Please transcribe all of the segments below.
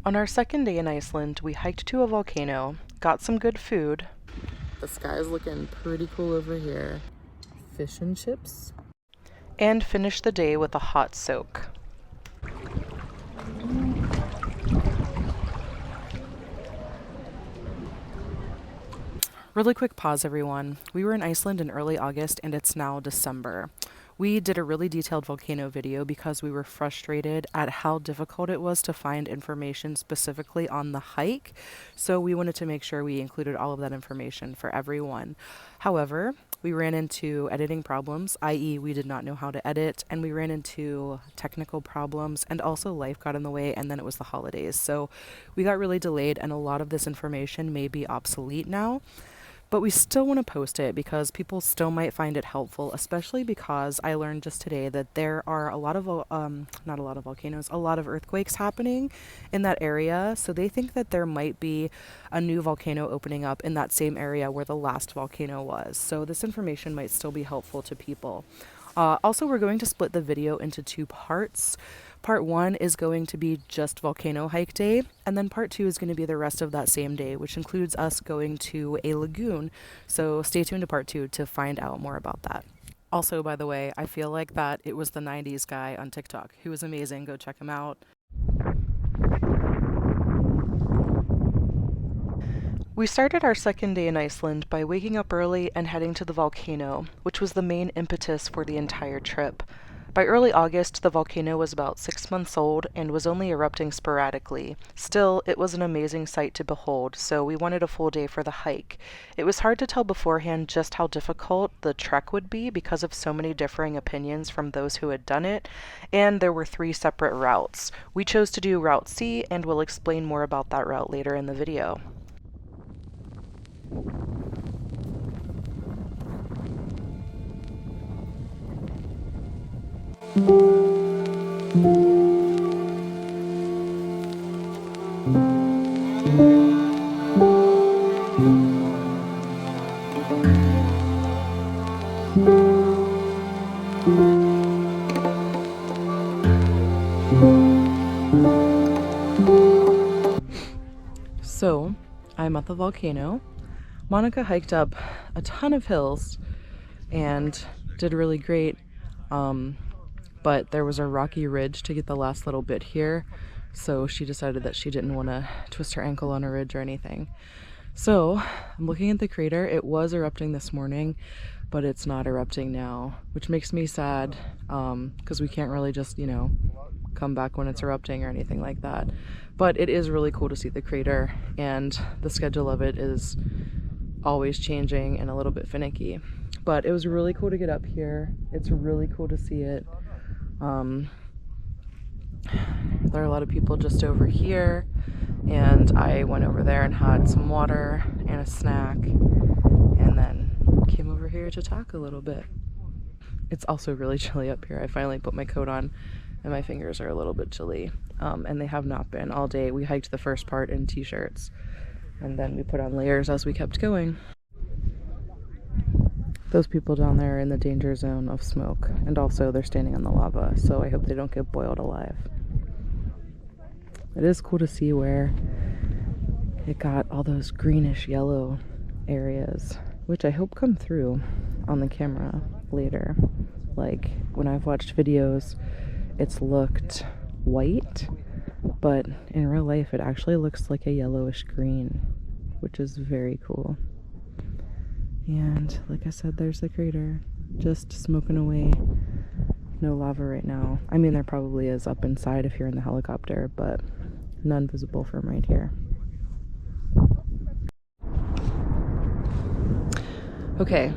On our second day in Iceland, we hiked to a volcano, got some good food. The sky is looking pretty cool over here. Fish and chips. And finished the day with a hot soak. Really quick pause, everyone. We were in Iceland in early August and it's now December. We did a really detailed volcano video because we were frustrated at how difficult it was to find information specifically on the hike. So we wanted to make sure we included all of that information for everyone. However, we ran into editing problems, i.e. we did not know how to edit, and we ran into technical problems, and also life got in the way, and then it was the holidays. So we got really delayed, and a lot of this information may be obsolete now. But we still want to post it because people still might find it helpful, especially because I learned just today that there are a lot of, not a lot of volcanoes, a lot of earthquakes happening in that area. So they think that there might be a new volcano opening up in that same area where the last volcano was. So this information might still be helpful to people. Also, we're going to split the video into 2 parts. Part 1 is going to be just volcano hike day, and then part 2 is going to be the rest of that same day, which includes us going to a lagoon. So stay tuned to part 2 to find out more about that. Also, by the way, I feel like that it was the 90s guy on TikTok. He was amazing. Go check him out. We started our second day in Iceland by waking up early and heading to the volcano, which was the main impetus for the entire trip. By early August, the volcano was about 6 months old and was only erupting sporadically. Still, it was an amazing sight to behold, so we wanted a full day for the hike. It was hard to tell beforehand just how difficult the trek would be because of so many differing opinions from those who had done it, and there were 3 separate routes. We chose to do Route C, and we'll explain more about that route later in the video. So, I'm at the volcano. Monica hiked up a ton of hills and did really great, but there was a rocky ridge to get the last little bit here, so she decided that she didn't want to twist her ankle on a ridge or anything. So I'm looking at the crater. It was erupting this morning, but it's not erupting now, which makes me sad because we can't really just, come back when it's erupting or anything like that. But it is really cool to see the crater, and the schedule of it is always changing and a little bit finicky. But it was really cool to get up here. It's really cool to see it. There are a lot of people just over here, and I went over there and had some water and a snack, and then came over here to talk a little bit. It's also really chilly up here. I finally put my coat on and my fingers are a little bit chilly, and they have not been all day. We hiked the first part in t-shirts, and then we put on layers as we kept going. Those people down there are in the danger zone of smoke, and also they're standing on the lava, so I hope they don't get boiled alive. It is cool to see where it got all those greenish yellow areas, which I hope come through on the camera later. Like, when I've watched videos, it's looked white, but in real life it actually looks like a yellowish green, which is very cool. And like I said, there's the crater, just smoking away. No lava right now. I mean, there probably is up inside if you're in the helicopter, but none visible from right here. Okay,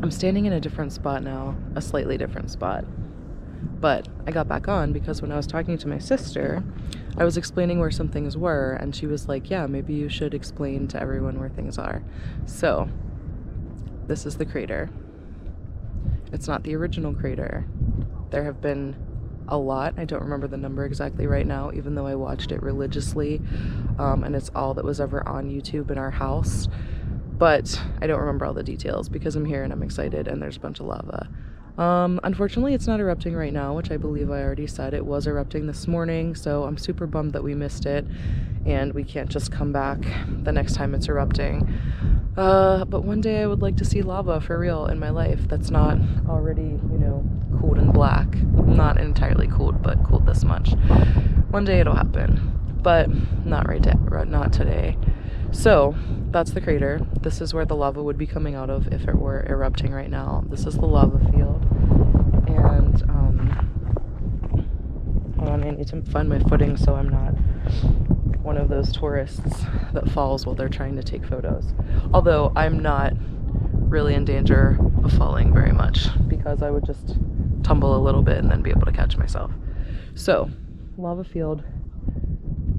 I'm standing in a different spot now, a slightly different spot. But I got back on because when I was talking to my sister, I was explaining where some things were, and she was like, yeah, maybe you should explain to everyone where things are. So, this is the crater. It's not the original crater. There have been a lot. I don't remember the number exactly right now, even though I watched it religiously, and it's all that was ever on YouTube in our house. But I don't remember all the details because I'm here and I'm excited and there's a bunch of lava. Unfortunately, it's not erupting right now, which I believe I already said. It was erupting this morning, so I'm super bummed that we missed it, and we can't just come back the next time it's erupting. But one day I would like to see lava for real in my life that's not already, you know, cooled and black. Not entirely cooled, but cooled this much. One day it'll happen, but not not today. So that's the crater. This is where the lava would be coming out of if it were erupting right now. This is the lava field. And hold on, I need to find my footing so I'm not one of those tourists that falls while they're trying to take photos. Although I'm not really in danger of falling very much because I would just tumble a little bit and then be able to catch myself. So, lava field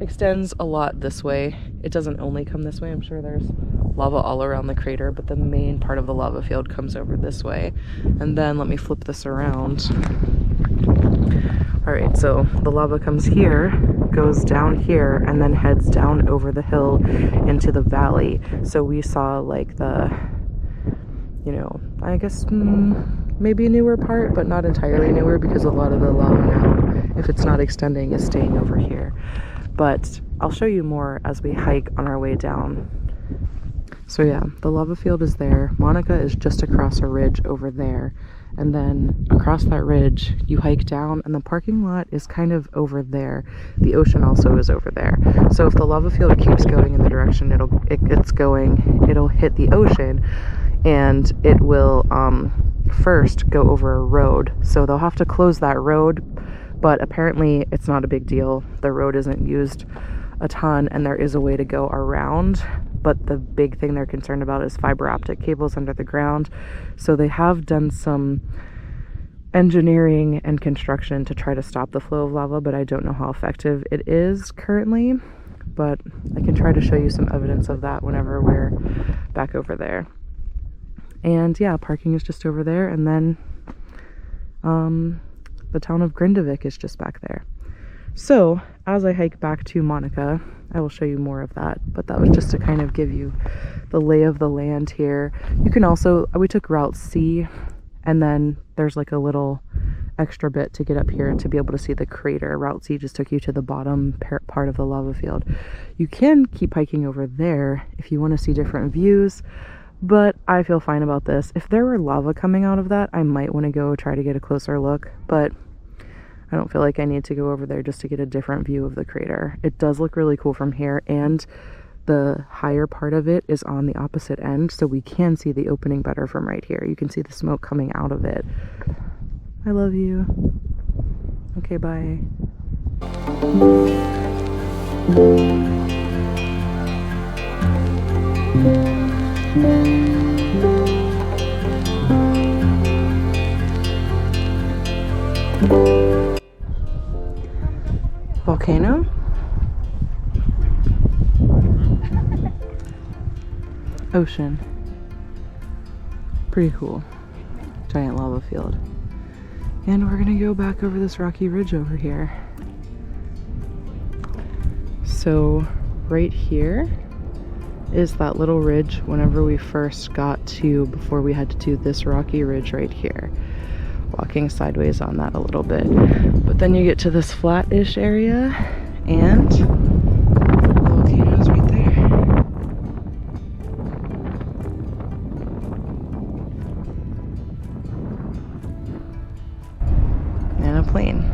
extends a lot this way. It doesn't only come this way. I'm sure there's lava all around the crater, but the main part of the lava field comes over this way. And then let me flip this around. All right, so the lava comes here, goes down here, and then heads down over the hill into the valley. So we saw like the, you know, I guess maybe a newer part, but not entirely newer because a lot of the lava now, if it's not extending, is staying over here. But I'll show you more as we hike on our way down. So yeah, the lava field is there. Monica is just across a ridge over there. And then across that ridge, you hike down, and the parking lot is kind of over there. The ocean also is over there. So if the lava field keeps going in the direction it's going, it'll hit the ocean, and it will first go over a road. So they'll have to close that road, but apparently it's not a big deal. The road isn't used a ton, and there is a way to go around. But the big thing they're concerned about is fiber optic cables under the ground. So they have done some engineering and construction to try to stop the flow of lava, but I don't know how effective it is currently. But I can try to show you some evidence of that whenever we're back over there. And yeah, parking is just over there, and then the town of Grindavik is just back there. So as I hike back to Monica, I will show you more of that, but that was just to kind of give you the lay of the land here. You can also, we took Route C, and then there's like a little extra bit to get up here to be able to see the crater. Route C just took you to the bottom part of the lava field. You can keep hiking over there if you want to see different views, but I feel fine about this. If there were lava coming out of that, I might want to go try to get a closer look, but I don't feel like I need to go over there just to get a different view of the crater. It does look really cool from here, and the higher part of it is on the opposite end, so we can see the opening better from right here. You can see the smoke coming out of it. I love you. Okay, bye. Volcano? Ocean. Pretty cool. Giant lava field. And we're gonna go back over this rocky ridge over here. So right here is that little ridge whenever we first got to, before we had to do this rocky ridge right here. Walking sideways on that a little bit. But then you get to this flat-ish area, and the volcano's right there. And a plane.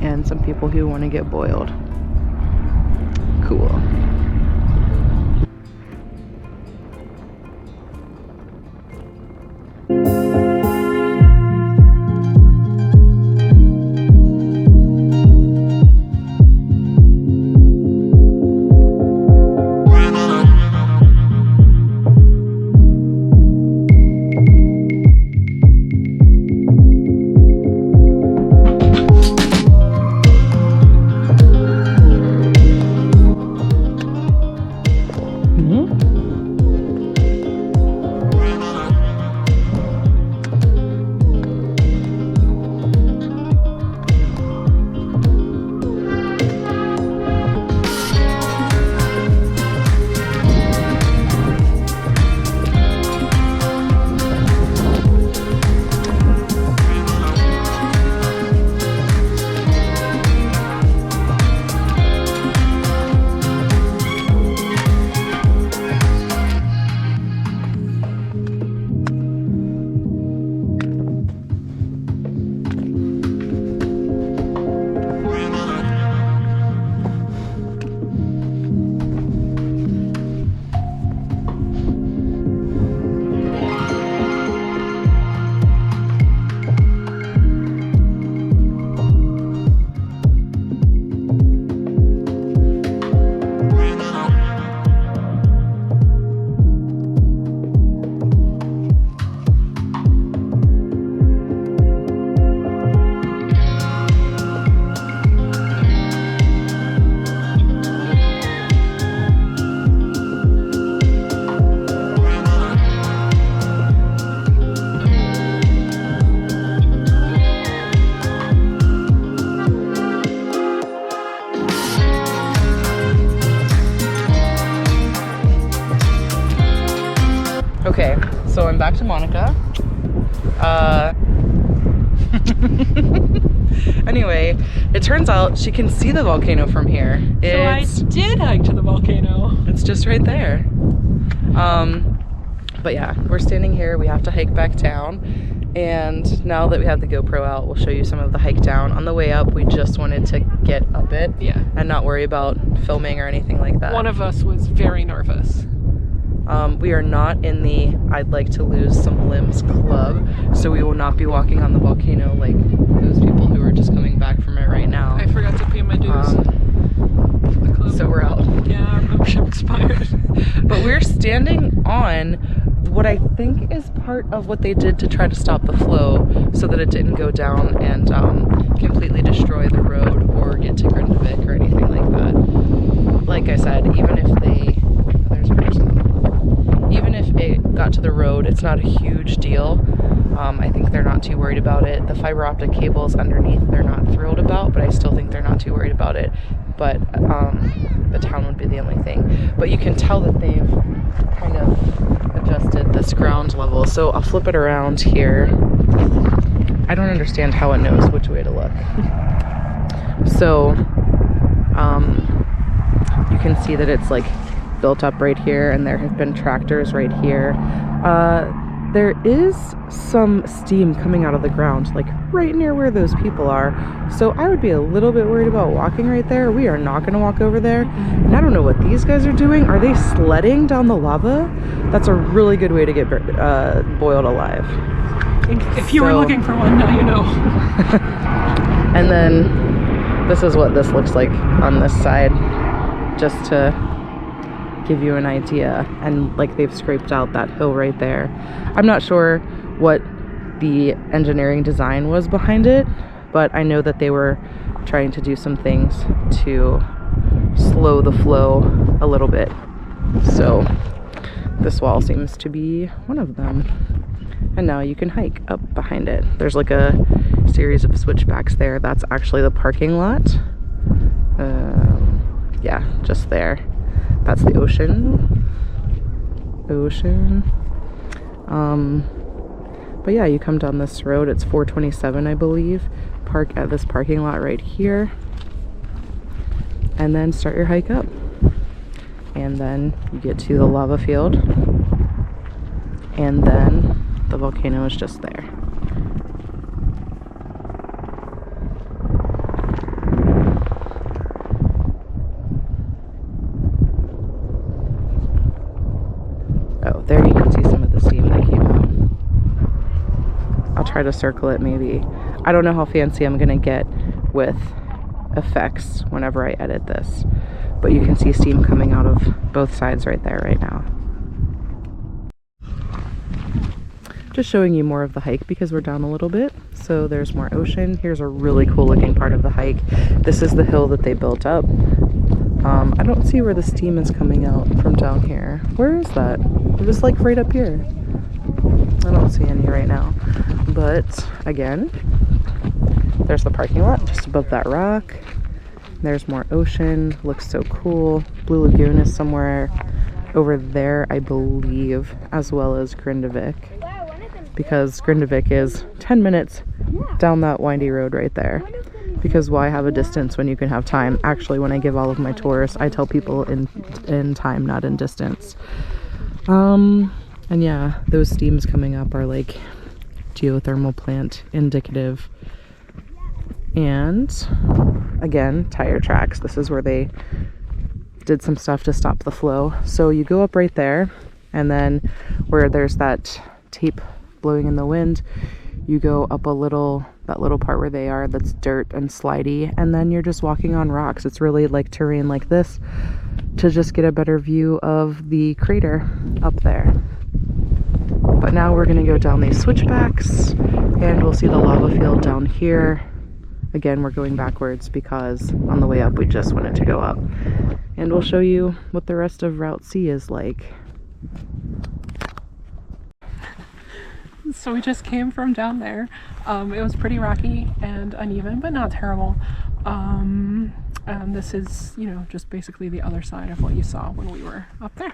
And some people who want to get boiled. Cool. Anyway, it turns out she can see the volcano from here. So I did hike to the volcano. It's just right there. But yeah, we're standing here. We have to hike back down. And now that we have the GoPro out, we'll show you some of the hike down. On the way up, we just wanted to get up it and not worry about filming or anything like that. One of us was very nervous. We are not in the I'd like to lose some limbs club, so we will not be walking on the volcano like those people who are just coming back from it right now. I forgot to pay my dues. So we're out. Yeah, our membership expired. But we're standing on what I think is part of what they did to try to stop the flow so that it didn't go down and completely destroy the road or get to Grindavik or anything like that. Like I said, even if it got to the road, it's not a huge deal. I think they're not too worried about it. The fiber optic cables underneath they're not thrilled about, but I still think they're not too worried about it. But the town would be the only thing. But you can tell that they've kind of adjusted this ground level. So I'll flip it around here. I don't understand how it knows which way to look. So you can see that it's like built up right here, and there have been tractors right here. There is some steam coming out of the ground, like right near where those people are. So I would be a little bit worried about walking right there. We are not going to walk over there. And I don't know what these guys are doing. Are they sledding down the lava? That's a really good way to get boiled alive. If you were looking for one, now you know. And then this is what this looks like on this side, just to give you an idea. And like they've scraped out that hill right there. I'm not sure what the engineering design was behind it, but I know that they were trying to do some things to slow the flow a little bit. So this wall seems to be one of them. And now you can hike up behind it. There's like a series of switchbacks there. That's actually the parking lot. Yeah, just there. That's the ocean. But yeah, you come down this road. It's 427, I believe. Park at this parking lot right here. And then start your hike up. And then you get to the lava field. And then the volcano is just there. Oh, there you can see some of the steam that came out. I'll try to circle it maybe. I don't know how fancy I'm gonna get with effects whenever I edit this, but you can see steam coming out of both sides right there right now. Just showing you more of the hike because we're down a little bit. So there's more ocean. Here's a really cool looking part of the hike. This is the hill that they built up. I don't see where the steam is coming out from down here. Where is that? It was like right up here. I don't see any right now. But again, there's the parking lot just above that rock. There's more ocean. Looks so cool. Blue Lagoon is somewhere over there, I believe, as well as Grindavik. Because Grindavik is 10 minutes down that windy road right there. Because why have a distance when you can have time? Actually, when I give all of my tours, I tell people in time, not in distance. And yeah, those steams coming up are like geothermal plant indicative. And again, tire tracks. This is where they did some stuff to stop the flow. So you go up right there, and then where there's that tape blowing in the wind, you go up a little, that little part where they are, that's dirt and slidey, and then you're just walking on rocks. It's really like terrain like this to just get a better view of the crater up there. But now we're gonna go down these switchbacks and we'll see the lava field down here. Again, we're going backwards because on the way up we just wanted to go up. And we'll show you what the rest of Route C is like. So we just came from down there. It was pretty rocky and uneven, but not terrible. And this is, you know, just basically the other side of what you saw when we were up there.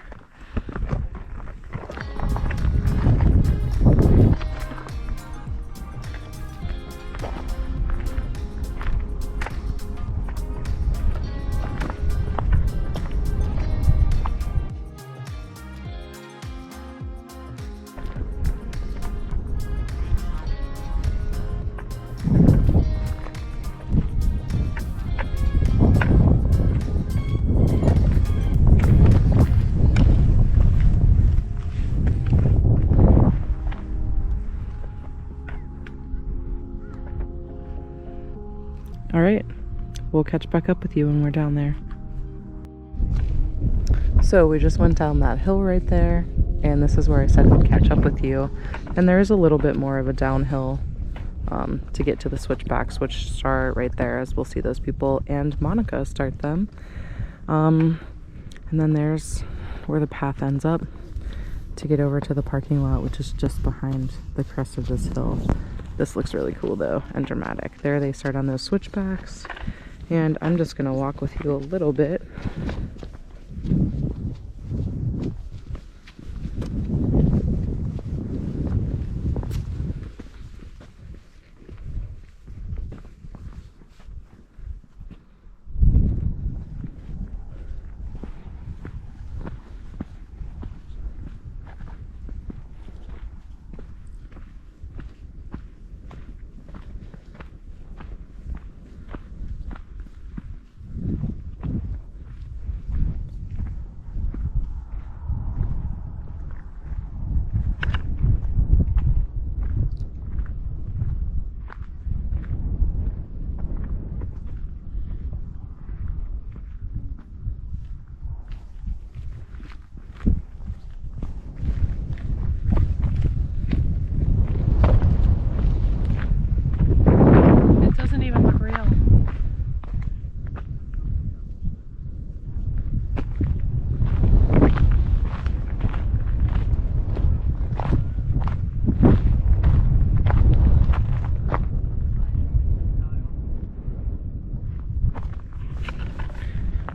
All right, we'll catch back up with you when we're down there. So we just went down that hill right there, and this is where I said we'd catch up with you. And there is a little bit more of a downhill to get to the switchbacks, which start right there, as we'll see those people and Monica start them. And then there's where the path ends up to get over to the parking lot, which is just behind the crest of this hill. This looks really cool though, and dramatic. There they start on those switchbacks, and I'm just gonna walk with you a little bit.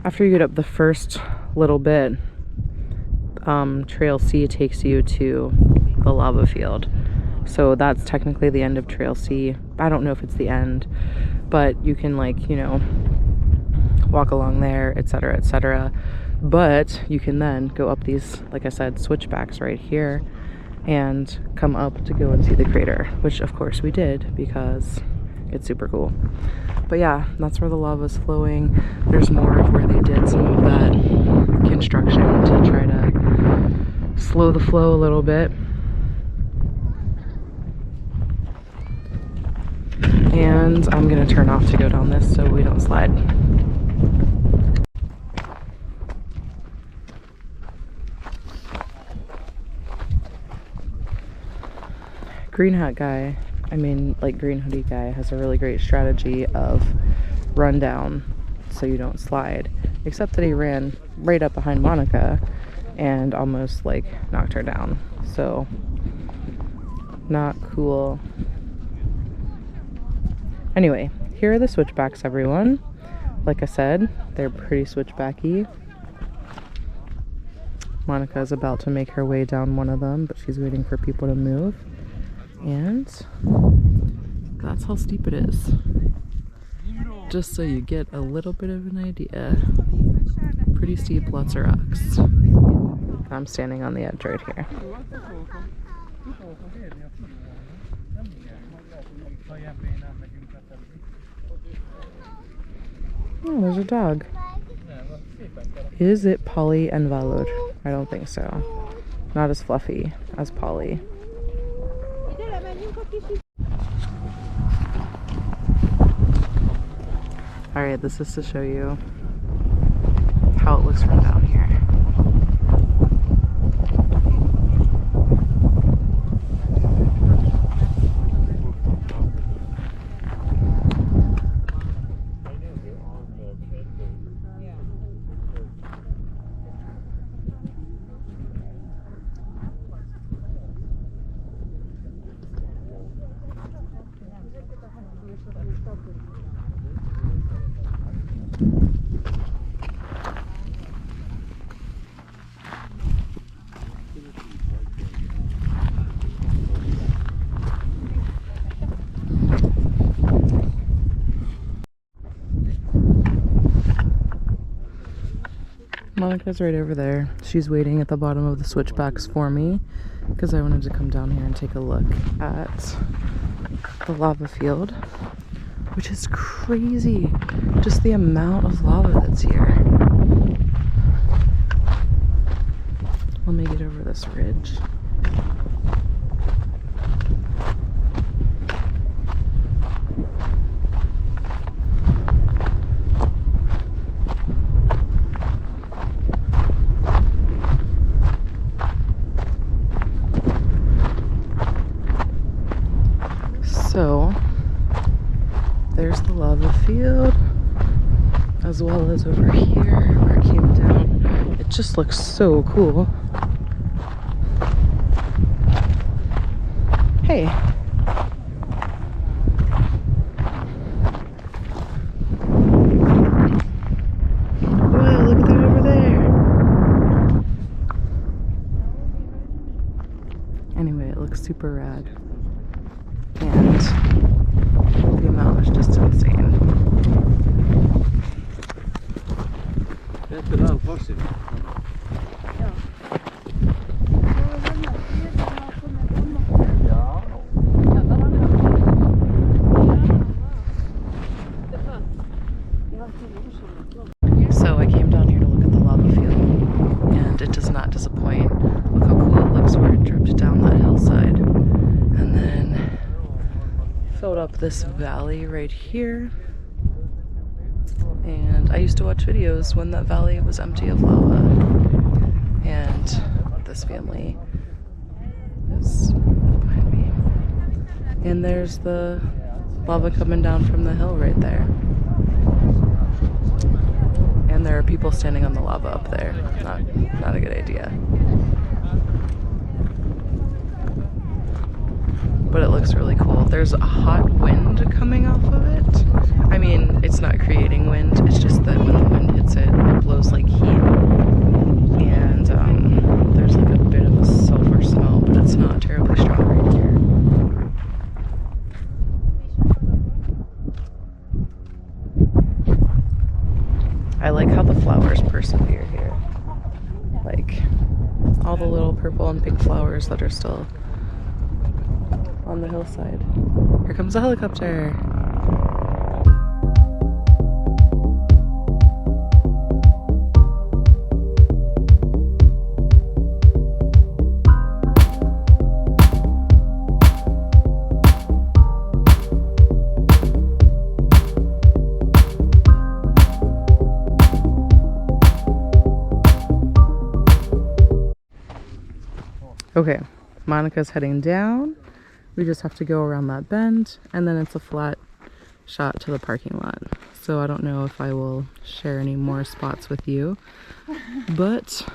After you get up the first little bit, Trail C takes you to the lava field. So that's technically the end of Trail C. I don't know if it's the end, but you can, like, you know, walk along there, etc., etc. But you can then go up these, like I said, switchbacks right here and come up to go and see the crater, which of course we did because it's super cool. But yeah, that's where the lava's flowing. There's more of where they did some of that construction to try to slow the flow a little bit. And I'm gonna turn off to go down this so we don't slide. Green hat guy, green hoodie guy, has a really great strategy of run down so you don't slide, except that he ran right up behind Monica and almost like knocked her down. So not cool. Anyway, here are the switchbacks, everyone. Like I said, they're pretty switchbacky. Monica is about to make her way down one of them, but she's waiting for people to move. And that's how steep it is. Just so you get a little bit of an idea. Pretty steep, lots of rocks. I'm standing on the edge right here. Oh, there's a dog. Is it Polly and Valur? I don't think so. Not as fluffy as Polly. Alright, this is to show you how it looks from down here. Monica's right over there. She's waiting at the bottom of the switchbacks for me because I wanted to come down here and take a look at the lava field, which is crazy. Just the amount of lava that's here. Let me get over this ridge. There's the lava field, as well as over here where it came down. It just looks so cool. Hey. Whoa, look at that over there. Anyway, it looks super rad. And the amount was just insane. So I came down here to look at the lava field, and it does not disappoint. Look how cool it looks where it dripped down that hillside and then filled up this valley right here. And I used to watch videos when that valley was empty of lava. And this family is behind me. And there's the lava coming down from the hill right there. And there are people standing on the lava up there. Not a good idea. But it looks really cool. There's a hot wind coming off of it. I mean, it's not creating wind, it's just that when the wind hits it, it blows like heat. And there's like a bit of a sulfur smell, but it's not terribly strong right here. I like how the flowers persevere here. Like, all the little purple and pink flowers that are still on the hillside. Here comes a helicopter. Okay, Monica's heading down. We just have to go around that bend, and then it's a flat shot to the parking lot. So I don't know if I will share any more spots with you, but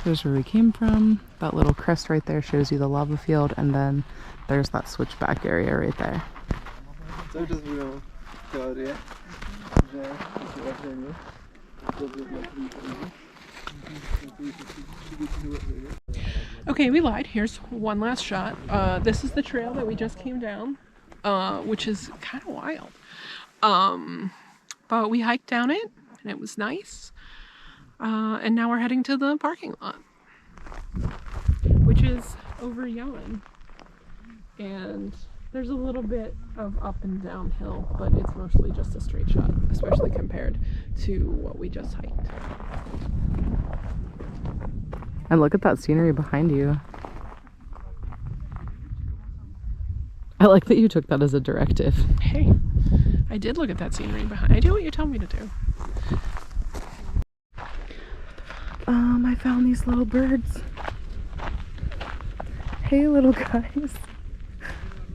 here's where we came from. That little crest right there shows you the lava field, and then there's that switchback area right there. Okay, we lied. Here's one last shot. This is the trail that we just came down, which is kind of wild. But we hiked down it, and it was nice. And now we're heading to the parking lot, which is over yon. And there's a little bit of up and downhill, but it's mostly just a straight shot, especially compared to what we just hiked. And look at that scenery behind you. I like that you took that as a directive. Hey, I did look at that scenery behind. I do what you tell me to do. I found these little birds. Hey, little guys.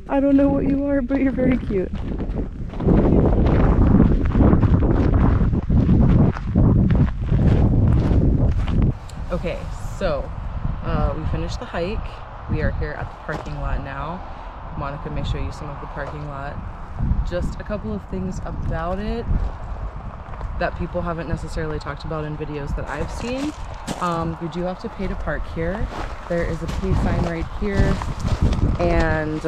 I don't know what you are, but you're very cute. Okay, so we finished the hike. We are here at the parking lot now. Monica may show you some of the parking lot. Just a couple of things about it that people haven't necessarily talked about in videos that I've seen. You do have to pay to park here. There is a pay sign right here, and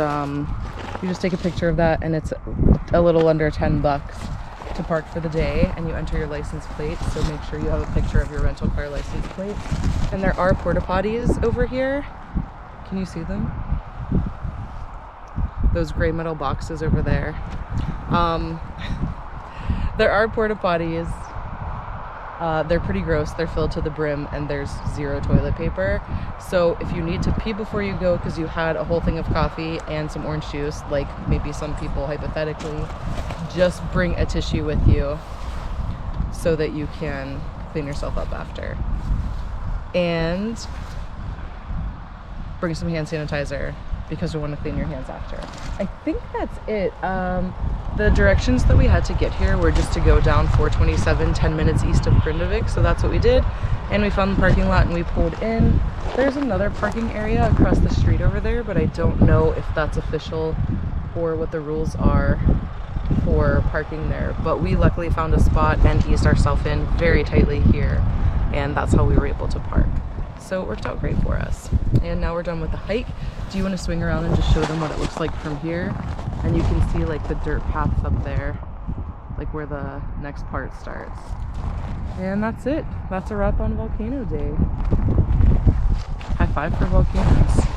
you just take a picture of that, and it's a little under $10 to park for the day, and you enter your license plate, so make sure you have a picture of your rental car license plate. And there are porta potties over here. Can you see them? Those gray metal boxes over there. There are porta potties. They're pretty gross. They're filled to the brim, and there's zero toilet paper. So if you need to pee before you go because you had a whole thing of coffee and some orange juice, like maybe some people hypothetically, just bring a tissue with you so that you can clean yourself up after. And bring some hand sanitizer because you want to clean your hands after. I think that's it. The directions that we had to get here were just to go down 427, 10 minutes east of Grindavik, so that's what we did. And we found the parking lot and we pulled in. There's another parking area across the street over there, but I don't know if that's official or what the rules are for parking there. But we luckily found a spot and eased ourselves in very tightly here, and that's how we were able to park. So it worked out great for us. And now we're done with the hike. Do you want to swing around and just show them what it looks like from here? And you can see like the dirt paths up there, like where the next part starts. And that's it. That's a wrap on Volcano Day. High five for volcanoes.